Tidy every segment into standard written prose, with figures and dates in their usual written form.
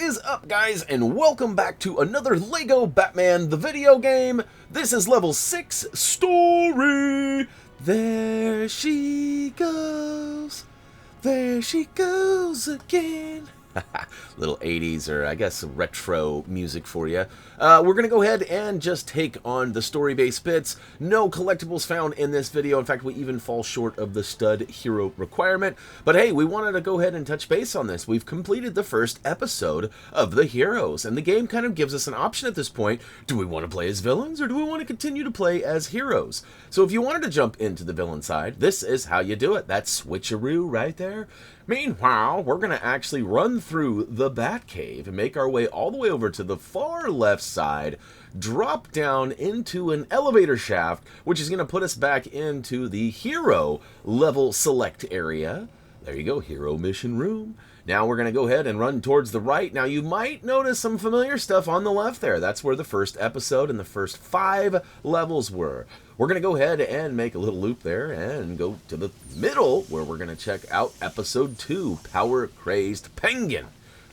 is up, guys, and welcome back to another Lego Batman the Video Game. This is level 6 story. There she goes. There she goes again. Little 80s or I guess retro music for you. We're going to go ahead and just take on the story-based bits. No collectibles found in this video. In fact, we even fall short of the stud hero requirement. But hey, we wanted to go ahead and touch base on this. We've completed the first episode of the heroes, and the game kind of gives us an option at this point. Do we want to play as villains or do we want to continue to play as heroes? So if you wanted to jump into the villain side, this is how you do it. That's switcheroo right there. Meanwhile, we're going to actually run through the Batcave and make our way all the way over to the far left side, drop down into an elevator shaft, which is going to put us back into the hero level select area. There you go, hero mission room. Now we're going to go ahead and run towards the right. Now you might notice some familiar stuff on the left there. That's where the first episode and the first 5 levels were. We're going to go ahead and make a little loop there and go to the middle where we're going to check out episode 2, Power Crazed Penguin.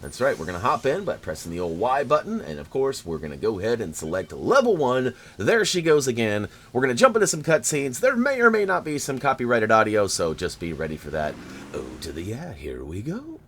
That's right, we're going to hop in by pressing the old Y button, and of course we're going to go ahead and select level 1. There she goes again. We're going to jump into some cutscenes. There may or may not be some copyrighted audio, so just be ready for that. Oh, to the yeah, here we go.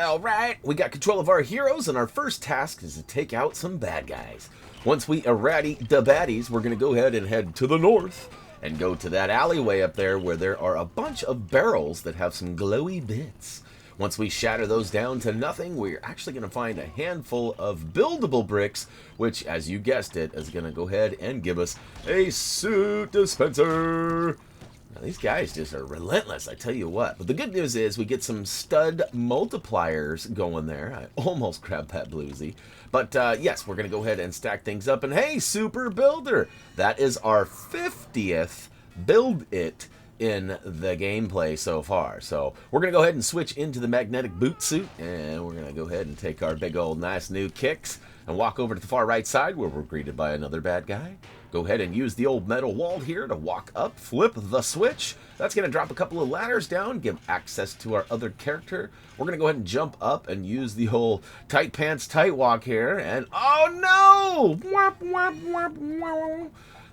All right. We got control of our heroes, and our first task is to take out some bad guys. Once we eradicate the baddies, we're going to go ahead and head to the north and go to that alleyway up there where there are a bunch of barrels that have some glowy bits. Once we shatter those down to nothing, we're actually going to find a handful of buildable bricks, which, as you guessed it, is going to go ahead and give us a suit dispenser. Now, these guys just are relentless, I tell you what. But the good news is we get some stud multipliers going there. I almost grabbed that bluesy. But yes, we're going to go ahead and stack things up. And hey, Super Builder! That is our 50th Build It in the gameplay so far. So we're going to go ahead and switch into the magnetic boot suit. And we're going to go ahead and take our big old nice new kicks and walk over to the far right side where we're greeted by another bad guy. Go ahead and use the old metal wall here to walk up, flip the switch. That's going to drop a couple of ladders down, give access to our other character. We're going to go ahead and jump up and use the whole tight pants tight walk here. And oh no!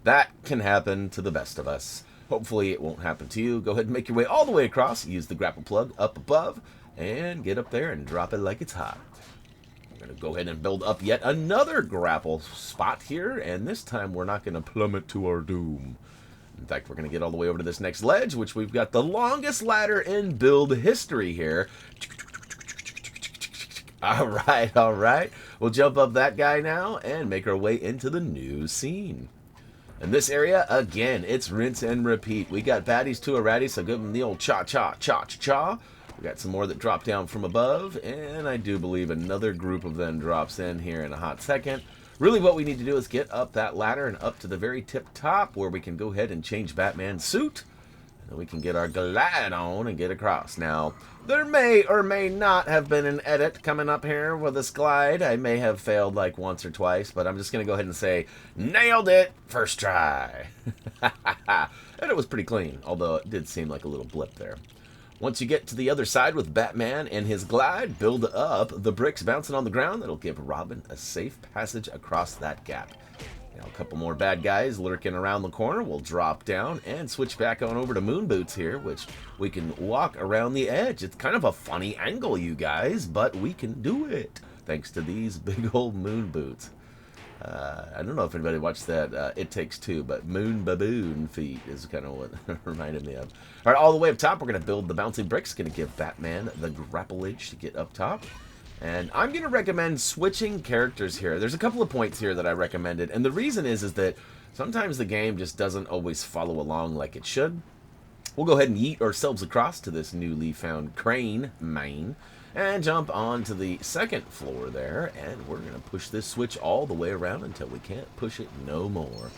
That can happen to the best of us. Hopefully it won't happen to you. Go ahead and make your way all the way across. Use the grapple plug up above and get up there and drop it like it's hot. We're going going to go ahead and build up yet another grapple spot here, and this time we're not going to plummet to our doom. In fact, we're going to get all the way over to this next ledge, which we've got the longest ladder in build history here. All right. We'll jump up that guy now and make our way into the new scene. In this area, again, it's rinse and repeat. We got baddies to a ratty, so give them the old cha-cha. We got some more that drop down from above, and I do believe another group of them drops in here in a hot second. Really what we need to do is get up that ladder and up to the very tip top where we can go ahead and change Batman's suit. And then we can get our glide on and get across. Now, there may or may not have been an edit coming up here with this glide. I may have failed like once or twice, but I'm just going to go ahead and say, nailed it, first try. And it was pretty clean, although it did seem like a little blip there. Once you get to the other side with Batman and his glide, build up the bricks bouncing on the ground. That'll give Robin a safe passage across that gap. Now, a couple more bad guys lurking around the corner. We'll drop down and switch back on over to Moon Boots here, which we can walk around the edge. It's kind of a funny angle, you guys, but we can do it thanks to these big old Moon Boots. I don't know if anybody watched that It Takes Two, but Moon Baboon feet is kind of what it reminded me of. All right, all the way up top, we're going to build the bouncing bricks. Going to give Batman the grapplage to get up top. And I'm going to recommend switching characters here. There's a couple of points here that I recommended, and the reason is that sometimes the game just doesn't always follow along like it should. We'll go ahead and yeet ourselves across to this newly found crane main and jump onto the second floor there, and we're going to push this switch all the way around until we can't push it no more.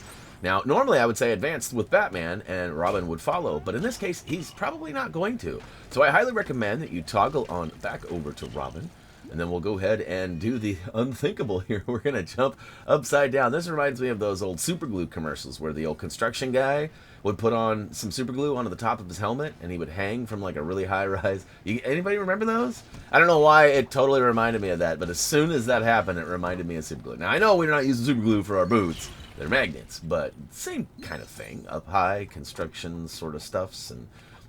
Now, normally I would say advanced with Batman, and Robin would follow, but in this case, he's probably not going to. So I highly recommend that you toggle on back over to Robin, and then we'll go ahead and do the unthinkable here. We're going to jump upside down. This reminds me of those old super glue commercials where the old construction guy would put on some super glue onto the top of his helmet, and he would hang from like a really high rise. Anybody remember those? I don't know why it totally reminded me of that, but as soon as that happened, it reminded me of super glue. Now, I know we're not using super glue for our boots. They're magnets, but same kind of thing. Up high, construction sort of stuffs. And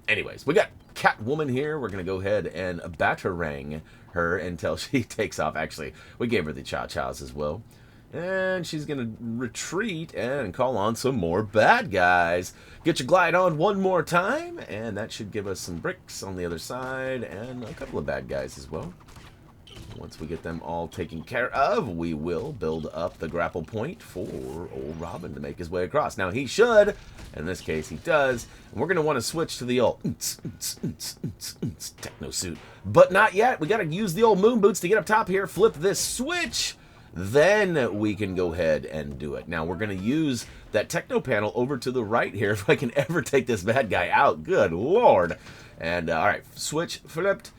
anyways, we got Catwoman here. We're going to go ahead and batarang her until she takes off. Actually, we gave her the cha-chas as well. And she's going to retreat and call on some more bad guys. Get your glide on one more time, and that should give us some bricks on the other side and a couple of bad guys as well. Once we get them all taken care of, we will build up the grapple point for old Robin to make his way across. Now, he should. In this case, he does. And we're going to want to switch to the old techno suit. But not yet. We got to use the old moon boots to get up top here. Flip this switch. Then we can go ahead and do it. Now, we're going to use that techno panel over to the right here if I can ever take this bad guy out. Good Lord. And, all right, switch flipped.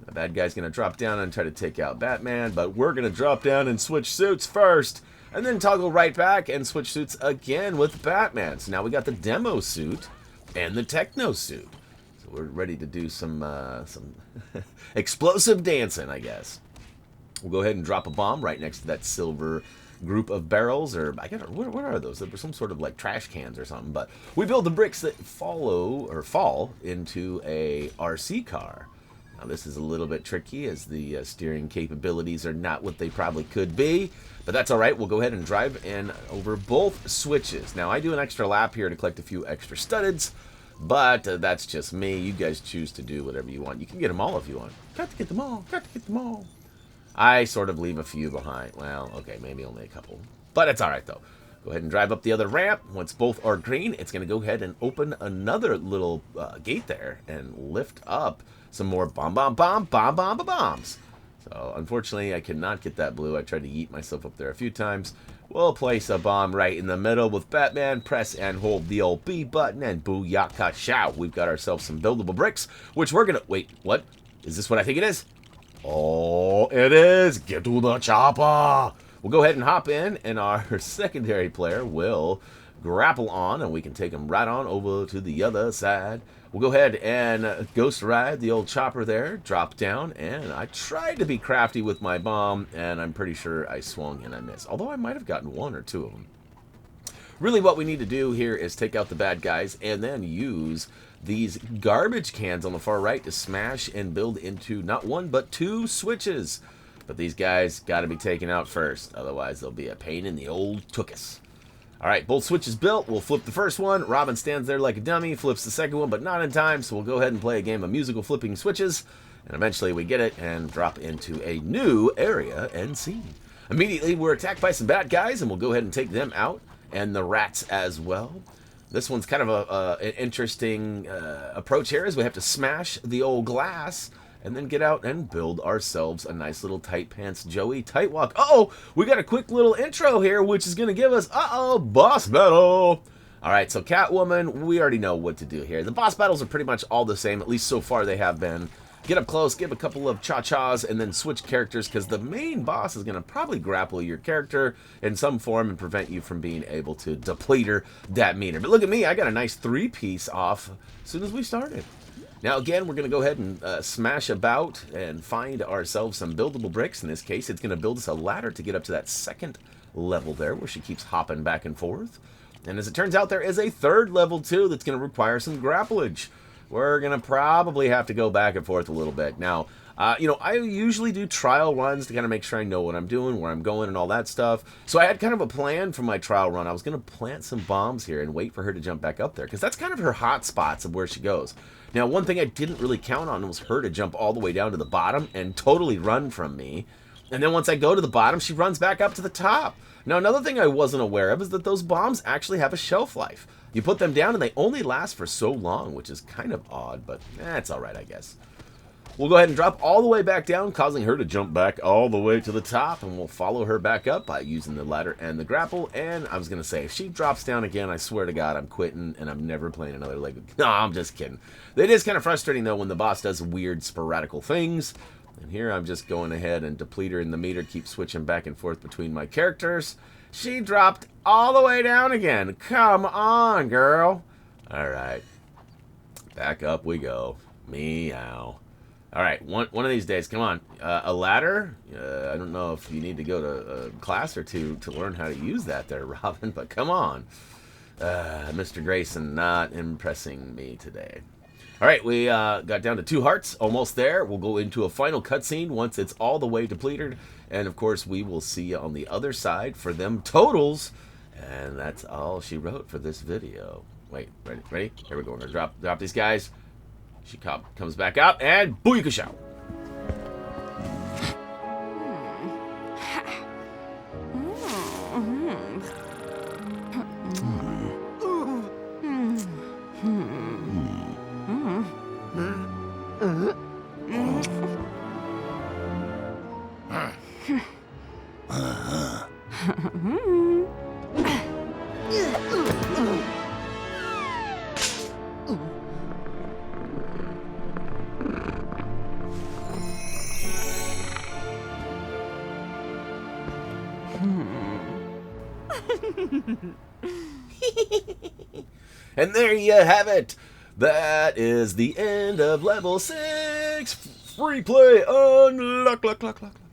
The bad guy's going to drop down and try to take out Batman, but we're going to drop down and switch suits first, and then toggle right back and switch suits again with Batman. So now we got the demo suit and the techno suit. So we're ready to do some explosive dancing, I guess. We'll go ahead and drop a bomb right next to that silver group of barrels, or I guess, what are those? They're some sort of like trash cans or something. But we build the bricks that fall into a RC car. Now this is a little bit tricky as the steering capabilities are not what they probably could be, but that's all right. We'll go ahead and drive in over both switches. Now I do an extra lap here to collect a few extra studdeds, but that's just me. You guys choose to do whatever you want. You can get them all if you want. Got to get them all. Got to get them all. I sort of leave a few behind. Well, okay, maybe only a couple. But it's all right, though. Go ahead and drive up the other ramp. Once both are green, it's going to go ahead and open another little gate there and lift up some more bombs. So, unfortunately, I cannot get that blue. I tried to yeet myself up there a few times. We'll place a bomb right in the middle with Batman. Press and hold the old B button, and booyaka chow. We've got ourselves some buildable bricks, which we're going to... Wait, what? Is this what I think it is? Oh, it is. Get to the chopper. We'll go ahead and hop in, and our secondary player will grapple on, and we can take him right on over to the other side. We'll go ahead and ghost ride the old chopper there, drop down, and I tried to be crafty with my bomb, and I'm pretty sure I swung and I missed, although I might have gotten one or two of them. Really what we need to do here is take out the bad guys and then use these garbage cans on the far right to smash and build into not one but two switches. But these guys got to be taken out first. Otherwise, they'll be a pain in the old tuchus. Alright, both switches built. We'll flip the first one. Robin stands there like a dummy, flips the second one, but not in time, so we'll go ahead and play a game of musical flipping switches. And eventually we get it and drop into a new area and scene. Immediately, we're attacked by some bad guys, and we'll go ahead and take them out, and the rats as well. This one's kind of an interesting approach here, as we have to smash the old glass and then get out and build ourselves a nice little tight pants Joey tight walk. Uh-oh, we got a quick little intro here, which is going to give us, boss battle. All right, so Catwoman, we already know what to do here. The boss battles are pretty much all the same, at least so far they have been. Get up close, give a couple of cha-chas, and then switch characters, because the main boss is going to probably grapple your character in some form and prevent you from being able to deplete that meter. But look at me, I got a nice 3-piece off as soon as we started. Now again, we're going to go ahead and smash about and find ourselves some buildable bricks. In this case, it's going to build us a ladder to get up to that second level there, where she keeps hopping back and forth. And as it turns out, there is a third level too that's going to require some grapplage. We're going to probably have to go back and forth a little bit. Now, you know, I usually do trial runs to kind of make sure I know what I'm doing, where I'm going, and all that stuff. So I had kind of a plan for my trial run. I was going to plant some bombs here and wait for her to jump back up there, because that's kind of her hot spots of where she goes. Now, one thing I didn't really count on was her to jump all the way down to the bottom and totally run from me. And then once I go to the bottom, she runs back up to the top. Now, another thing I wasn't aware of is that those bombs actually have a shelf life. You put them down and they only last for so long, which is kind of odd, but it's all right, I guess. We'll go ahead and drop all the way back down, causing her to jump back all the way to the top, and we'll follow her back up by using the ladder and the grapple. And I was going to say, if she drops down again, I swear to God, I'm quitting, and I'm never playing another Lego. No, I'm just kidding. It is kind of frustrating, though, when the boss does weird, sporadical things. And here I'm just going ahead and deplete her in the meter, keep switching back and forth between my characters. She dropped all the way down again. Come on, girl. All right. Back up we go. Meow. All right, one of these days, come on. A ladder? I don't know if you need to go to a class or two to learn how to use that there, Robin, but come on. Mr. Grayson not impressing me today. All right, we got down to 2 hearts, almost there. We'll go into a final cutscene once it's all the way depleted. And, of course, we will see you on the other side for them totals. And that's all she wrote for this video. Wait, ready? Here we go. We're going to drop these guys. She comes back out, and booyakasha! And there you have it. That is the end of level 6. Free play. Unlock.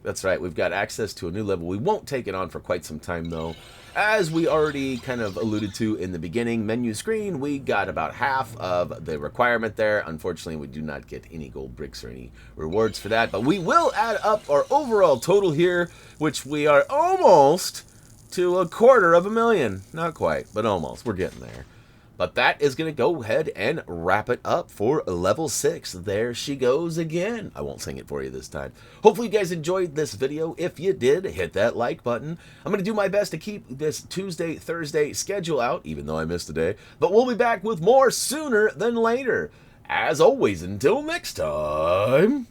That's right. We've got access to a new level. We won't take it on for quite some time, though. As we already kind of alluded to in the beginning menu screen, we got about half of the requirement there. Unfortunately, we do not get any gold bricks or any rewards for that. But we will add up our overall total here, which we are almost to 250,000. Not quite, but almost. We're getting there. But that is going to go ahead and wrap it up for level 6. There she goes again. I won't sing it for you this time. Hopefully you guys enjoyed this video. If you did, hit that like button. I'm going to do my best to keep this Tuesday, Thursday schedule out, even though I missed a day. But we'll be back with more sooner than later. As always, until next time...